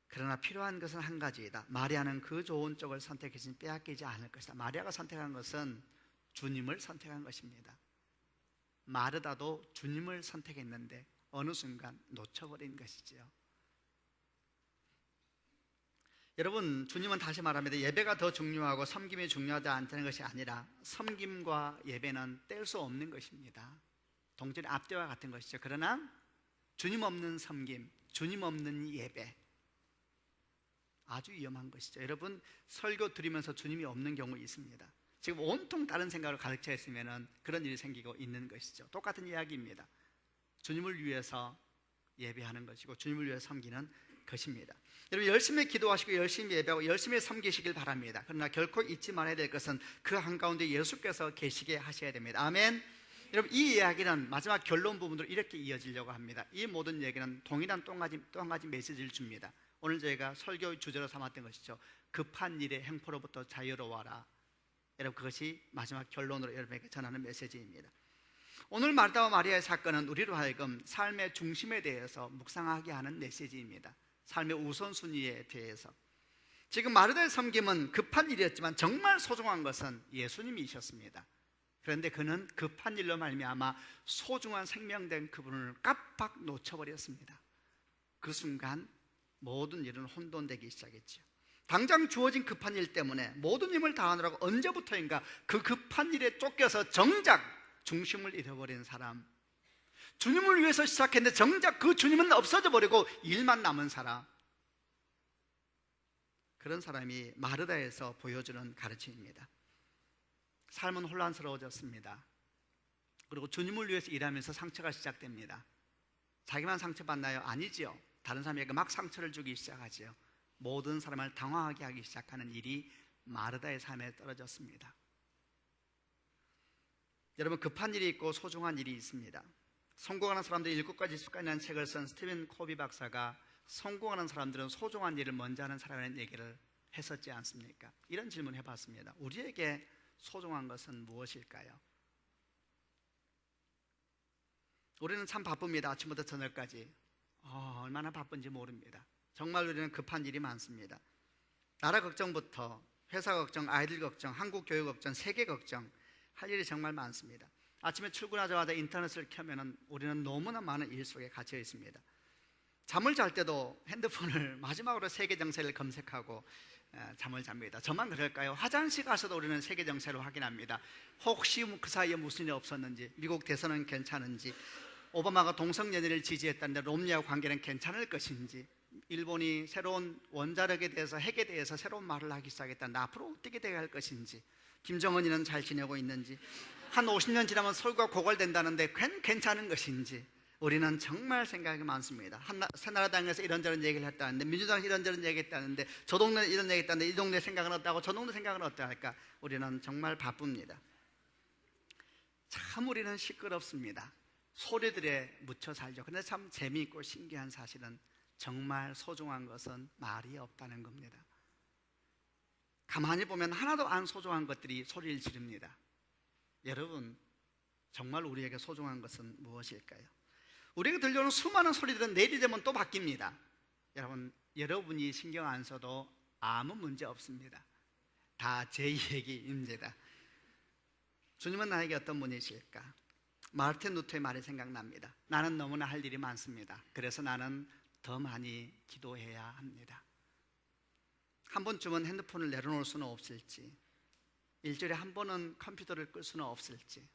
그러나 필요한 것은 한 가지이다. 마리아는 그 좋은 쪽을 선택했으니 빼앗기지 않을 것이다. 마리아가 선택한 것은 주님을 선택한 것입니다. 마르다도 주님을 선택했는데 어느 순간 놓쳐버린 것이지요. 여러분, 주님은 다시 말합니다. 예배가 더 중요하고 섬김이 중요하지 않다는 것이 아니라 섬김과 예배는 뗄 수 없는 것입니다. 동전의 앞뒤와 같은 것이죠. 그러나 주님 없는 섬김, 주님 없는 예배, 아주 위험한 것이죠. 여러분, 설교 드리면서 주님이 없는 경우 있습니다. 지금 온통 다른 생각을 가르쳐 했으면 그런 일이 생기고 있는 것이죠. 똑같은 이야기입니다. 주님을 위해서 예배하는 것이고 주님을 위해 섬기는 것입니다. 여러분, 열심히 기도하시고 열심히 예배하고 열심히 섬기시길 바랍니다. 그러나 결코 잊지 말아야 될 것은 그 한가운데 예수께서 계시게 하셔야 됩니다. 아멘. 여러분, 이 이야기는 마지막 결론 부분으로 이렇게 이어지려고 합니다. 이 모든 얘기는 동일한 또 한 가지 메시지를 줍니다. 오늘 저희가 설교 주제로 삼았던 것이죠. 급한 일의 행포로부터 자유로워라. 여러분, 그것이 마지막 결론으로 여러분에게 전하는 메시지입니다. 오늘 마르다와 마리아의 사건은 우리로 하여금 삶의 중심에 대해서 묵상하게 하는 메시지입니다. 삶의 우선순위에 대해서. 지금 마르다의 섬김은 급한 일이었지만 정말 소중한 것은 예수님이셨습니다. 그런데 그는 급한 일로 말미암아 소중한 생명된 그분을 깜빡 놓쳐버렸습니다. 그 순간 모든 일은 혼돈되기 시작했죠. 당장 주어진 급한 일 때문에 모든 힘을 다하느라고 언제부터인가 그 급한 일에 쫓겨서 정작 중심을 잃어버린 사람, 주님을 위해서 시작했는데 정작 그 주님은 없어져 버리고 일만 남은 사람, 그런 사람이 마르다에서 보여주는 가르침입니다. 삶은 혼란스러워졌습니다. 그리고 주님을 위해서 일하면서 상처가 시작됩니다. 자기만 상처받나요? 아니지요. 다른 사람에게 막 상처를 주기 시작하지요. 모든 사람을 당황하게 하기 시작하는 일이 마르다의 삶에 떨어졌습니다. 여러분, 급한 일이 있고 소중한 일이 있습니다. 성공하는 사람들이 7가지 습관이라는 책을 쓴 스티븐 코비 박사가 성공하는 사람들은 소중한 일을 먼저 하는 사람이라는 얘기를 했었지 않습니까? 이런 질문을 해봤습니다. 우리에게 소중한 것은 무엇일까요? 우리는 참 바쁩니다. 아침부터 저녁까지. 얼마나 바쁜지 모릅니다. 정말 우리는 급한 일이 많습니다. 나라 걱정부터 회사 걱정, 아이들 걱정, 한국 교육 걱정, 세계 걱정, 할 일이 정말 많습니다. 아침에 출근하자마자 인터넷을 켜면 우리는 너무나 많은 일 속에 갇혀 있습니다. 잠을 잘 때도 핸드폰을 마지막으로 세계 정세를 검색하고 잠을 잡니다. 저만 그럴까요? 화장실 가서도 우리는 세계 정세를 확인합니다. 혹시 그 사이에 무슨 일이 없었는지, 미국 대선은 괜찮은지, 오바마가 동성연애를 지지했다는데 롬니와 관계는 괜찮을 것인지, 일본이 새로운 원자력에 대해서, 핵에 대해서 새로운 말을 하기 시작했다는데 앞으로 어떻게 돼야 할 것인지, 김정은이는 잘 지내고 있는지, 한 50년 지나면 서울과 고갈된다는데 괜찮은 것인지, 우리는 정말 생각이 많습니다. 새나라당에서 이런저런 얘기를 했다는데, 민주당에서 이런저런 얘기했다는데, 저 동네는 이런 얘기했다는데 이 동네 생각은 어떠하고 저 동네 생각은 어떠할까? 우리는 정말 바쁩니다. 참 우리는 시끄럽습니다. 소리들에 묻혀 살죠. 근데 참 재미있고 신기한 사실은 정말 소중한 것은 말이 없다는 겁니다. 가만히 보면 하나도 안 소중한 것들이 소리를 지릅니다. 여러분, 정말 우리에게 소중한 것은 무엇일까요? 우리에게 들려오는 수많은 소리들은 내일이 되면 또 바뀝니다. 여러분이 신경 안 써도 아무 문제 없습니다. 다 제 얘기입니다. 주님은 나에게 어떤 분이실까? 마르틴 루터의 말이 생각납니다. 나는 너무나 할 일이 많습니다. 그래서 나는 더 많이 기도해야 합니다. 한 번쯤은 핸드폰을 내려놓을 수는 없을지, 일주일에 한 번은 컴퓨터를 끌 수는 없을지,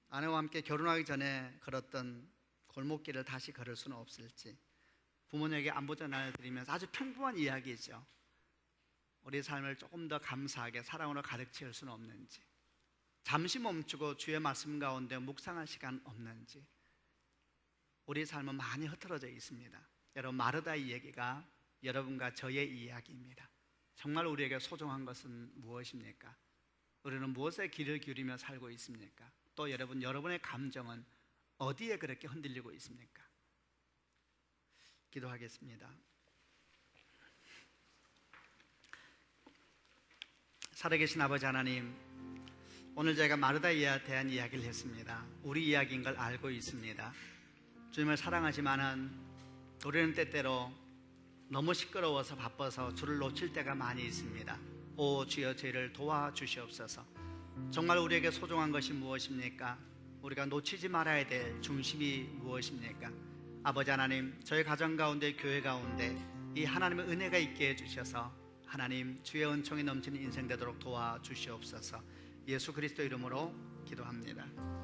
아내와 함께 결혼하기 전에 걸었던 골목길을 다시 걸을 수는 없을지, 부모님에게 안부 전화를 드리면서 아주 평범한 이야기죠. 우리 삶을 조금 더 감사하게 사랑으로 가득 채울 수는 없는지, 잠시 멈추고 주의 말씀 가운데 묵상할 시간 없는지, 우리 삶은 많이 흐트러져 있습니다. 여러분, 마르다의 얘기가 여러분과 저의 이야기입니다. 정말 우리에게 소중한 것은 무엇입니까? 우리는 무엇에 귀를 기울이며 살고 있습니까? 또 여러분의 감정은 어디에 그렇게 흔들리고 있습니까? 기도하겠습니다. 살아계신 아버지 하나님, 오늘 저희가 마르다에 대한 이야기를 했습니다. 우리 이야기인 걸 알고 있습니다. 주님을 사랑하지만은 우리는 때때로 너무 시끄러워서 바빠서 주를 놓칠 때가 많이 있습니다. 오 주여, 저희를 도와주시옵소서. 정말 우리에게 소중한 것이 무엇입니까? 우리가 놓치지 말아야 될 중심이 무엇입니까? 아버지 하나님, 저희 가정 가운데, 교회 가운데 이 하나님의 은혜가 있게 해주셔서 하나님 주의 은총이 넘치는 인생 되도록 도와주시옵소서. 예수 그리스도 이름으로 기도합니다.